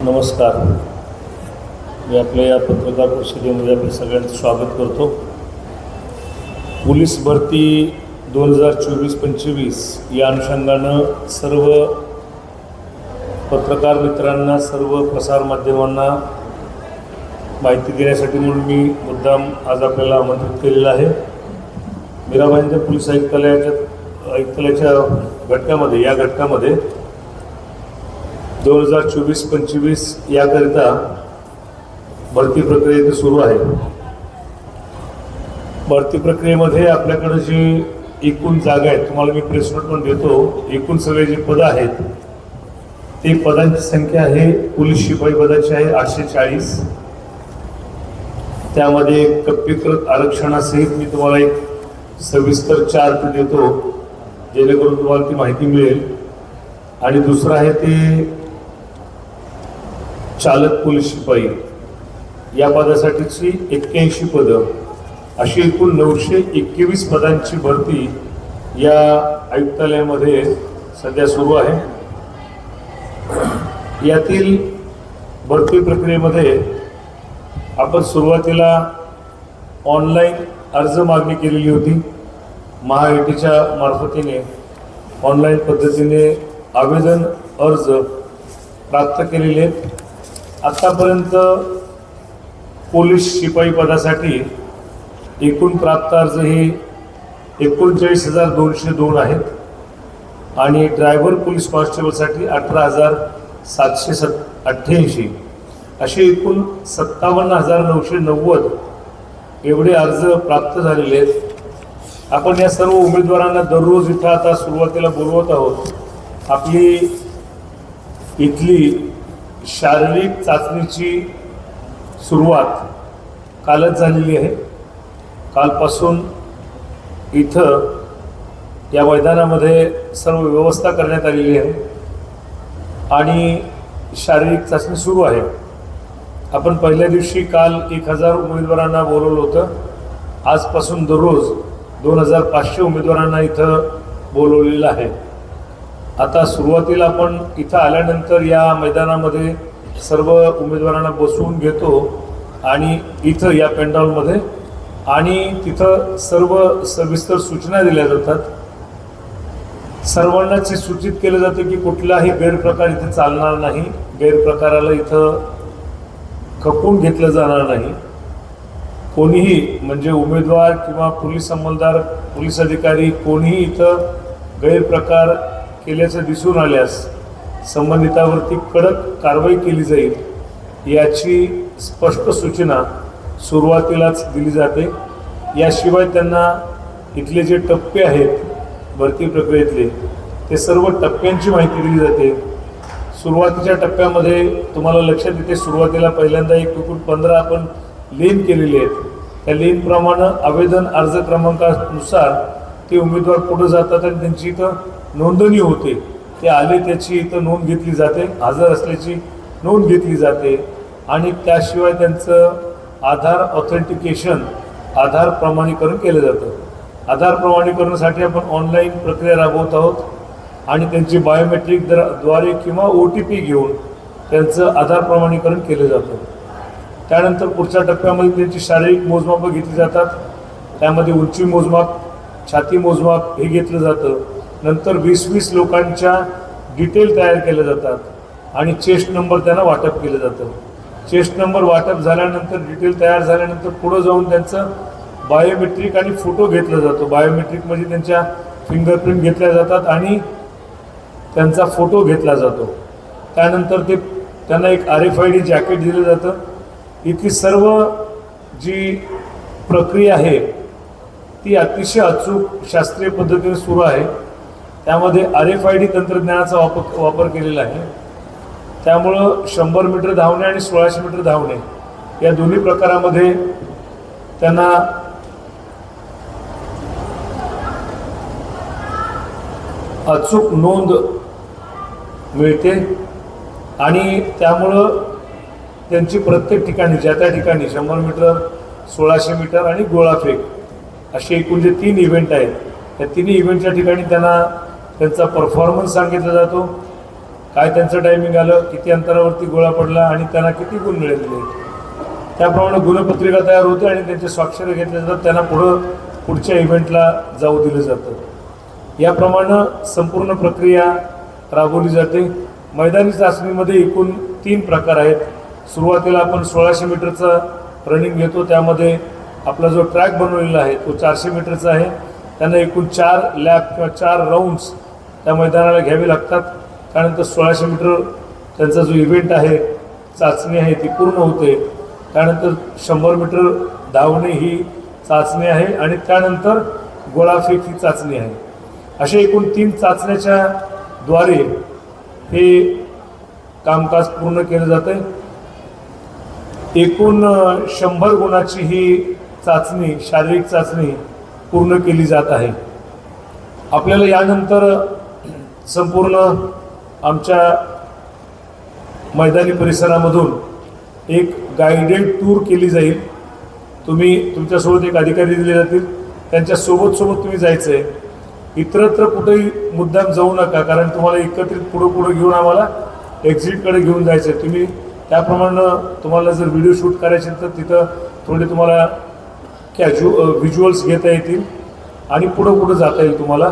नमस्कार. मी आपल्या या पत्रकार परिषदेमध्ये आपल्या सगळ्यांचं स्वागत करतो. पोलीस भरती 2024-25 या अनुषंगानं सर्व पत्रकार मित्रांना, सर्व प्रसारमाध्यमांना माहिती देण्यासाठी म्हणून मी मुद्दाम आज आपल्याला आमंत्रित केलेलं आहे. मीरा भाईंदर पोलीस आयुक्तालयाच्या घटकामध्ये 2024-25 याकरिता भरती प्रक्रिया इथे सुरू आहे. भरती प्रक्रियेमध्ये आपल्याकडे जी एकूण जागा आहेत, तुम्हाला मी प्रेस नोट पण देतो, एकूण सगळे जे पदं आहेत ते पदांची संख्या आहे, पोलीस शिपाई पदाची आहे 840. त्यामध्ये कप्पीकृत आरक्षणासहित मी तुम्हाला एक सविस्तर चार्ट देतो जेणेकरून तुम्हाला ती माहिती मिळेल. आणि दुसरं आहे ते चालक पोलीस शिपाई या पदासाठीची 81 पदं, अशी एकूण 921 पदांची भरती या आयुक्तालयामध्ये सध्या सुरू आहे. यातील भरती प्रक्रियेमध्ये आपण सुरुवातीला ऑनलाईन अर्ज मागणी केलेली होती. महाआयटीच्या मार्फतीने ऑनलाईन पद्धतीने आवेदन अर्ज प्राप्त केलेले आहेत. आत्तापर्यंत पोलीस शिपाई पदासाठी एकूण प्राप्त अर्ज हे 39,202 आहेत आणि ड्रायव्हर पोलीस कॉन्स्टेबलसाठी 18,788 असे एकूण 57,990 एवढे अर्ज प्राप्त झालेले आहेत. आपण या सर्व उमेदवारांना दररोज इथं आता सुरुवातीला बोलवत आहोत. आपली इथली शारीरिक चाचणीची सुरुवात कालच झालेली आहे. कालपासून इथं या मैदानामध्ये सर्व व्यवस्था करण्यात आलेली आहे आणि शारीरिक चाचणी सुरू आहे. आपण पहिल्या दिवशी काल 1,000 उमेदवारांना बोलवलं होतं. आजपासून दररोज 2,500 उमेदवारांना इथं बोलवलेलं आहे. आता सुरुवातीला आपण इथं आल्यानंतर या मैदानामध्ये सर्व उमेदवारांना बसवून घेतो आणि इथं या पेंडॉलमध्ये आणि तिथं सर्व सविस्तर सूचना दिल्या जातात. सर्वांनाच सूचित केलं जातं की कुठलाही गैरप्रकार इथे चालणार नाही, गैरप्रकाराला इथं खपवून घेतलं जाणार नाही. कोणीही म्हणजे उमेदवार किंवा पोलीस अंमलदार, पोलीस अधिकारी कोणीही इथं गैरप्रकार केल्याचं दिसून आल्यास संबंधितावरती कडक कारवाई केली जाईल याची स्पष्ट सूचना सुरुवातीलाच दिली जाते. याशिवाय त्यांना इथले जे टप्पे आहेत भरती प्रक्रियेतले ते सर्व टप्प्यांची माहिती दिली जाते. सुरुवातीच्या टप्प्यामध्ये तुम्हाला लक्षात येते, सुरुवातीला पहिल्यांदा एकूण 15 आपण लेन केलेले आहेत. त्या लेनप्रमाणे आवेदन अर्ज क्रमांकानुसार ते उमेदवार पुढे जातात आणि त्यांची इथं नोंदणी होते. ते आले त्याची इथं नोंद घेतली जाते, हजर असल्याची नोंद घेतली जाते आणि त्याशिवाय त्यांचं आधार ऑथेंटिकेशन, आधार प्रमाणीकरण केलं जातं. आधार प्रमाणीकरणासाठी आपण ऑनलाईन प्रक्रिया राबवत आहोत आणि त्यांची बायोमेट्रिक द्वारे किंवा OTP घेऊन त्यांचं आधार प्रमाणीकरण केलं जातं. त्यानंतर पुढच्या टप्प्यामध्ये त्यांची शारीरिक मोजमापं घेतली जातात. त्यामध्ये उंची मोजमाप, छाती मोजमाप हे घेतलं जातं. नंतर 20-20 लोकांच्या डिटेल तयार केल्या जातात आणि चेस्ट नंबर त्यांना वाटप केलं जातं. चेस्ट नंबर वाटप झाल्यानंतर, डिटेल तयार झाल्यानंतर पुढं जाऊन त्यांचं बायोमेट्रिक आणि फोटो घेतला जातो. बायोमेट्रिक म्हणजे त्यांच्या फिंगरप्रिंट घेतल्या जातात आणि त्यांचा फोटो घेतला जातो. त्यानंतर त्यांना एक RFID जॅकेट दिलं जातं. इथली सर्व जी प्रक्रिया आहे ती अतिशय अचूक शास्त्रीय पद्धतीने सुरू आहे. त्यामध्ये RFID तंत्रज्ञानाचा वापर केलेला आहे. त्यामुळं 100 मीटर धावणे आणि 1600 मीटर धावणे या दोन्ही प्रकारामध्ये त्यांना अचूक नोंद मिळते आणि त्यामुळं त्यांची प्रत्येक ठिकाणी, ज्या त्या ठिकाणी 100 मीटर, 1600 मीटर आणि गोळाफेक असे एकूण जे 3 इव्हेंट आहेत त्या तिन्ही इव्हेंटच्या ठिकाणी त्यांना त्यांचा परफॉर्मन्स सांगितला जातो काय त्यांचं टायमिंग आलं, किती अंतरावरती गोळा पडला आणि त्यांना किती गुण मिळालेले आहेत, त्याप्रमाणे गुणपत्रिका तयार होते आणि त्यांचे स्वाक्षरी घेतले जातात. त्यांना पुढच्या इव्हेंटला जाऊ दिलं जातं. याप्रमाणे संपूर्ण प्रक्रिया राबवली जाते. मैदानी चाचणीमध्ये एकूण 3 प्रकार आहेत. सुरुवातीला आपण 1600 मीटरचा रनिंग घेतो. त्यामध्ये आपला जो ट्रॅक बनवलेला आहे तो 400 मीटरचा आहे. त्यांना एकूण 4 लॅप किंवा 4 राऊंड्स त्या मैदानाला घ्यावे लागतात. त्यानंतर 1600 मीटर त्यांचा जो इव्हेंट आहे, चाचणी आहे, ती पूर्ण होते. त्यानंतर 100 मीटर धावणे ही चाचणी आहे आणि त्यानंतर गोळाफेक ही चाचणी आहे. अशा एकूण 3 चाचण्याच्या द्वारे हे कामकाज पूर्ण केलं जाते. एकूण 100 गुणाची ही चाचणी, शारीरिक चाचणी पूर्ण केली जात आहे. आपल्याला यानंतर संपूर्ण आमच्या मैदानी परिसरामधून एक गाइडेड टूर केली जाईल. तुमच्यासोबत एक अधिकारी दिले जातील, त्यांच्या सोबत तुम्ही जायचं आहे. इतरत्र कुठेही मुद्दाम जाऊ नका, कारण तुम्हाला एकत्रित पुढे घेऊन आम्हाला एक्झिटकडे घेऊन जायचं आहे. तुम्ही त्याप्रमाणे तुम्हाला जर व्हिडिओ शूट करायचे तर तिथं थोडे तुम्हाला व्हिज्युअल्स घेता येतील आणि पुढे जाता येईल तुम्हाला.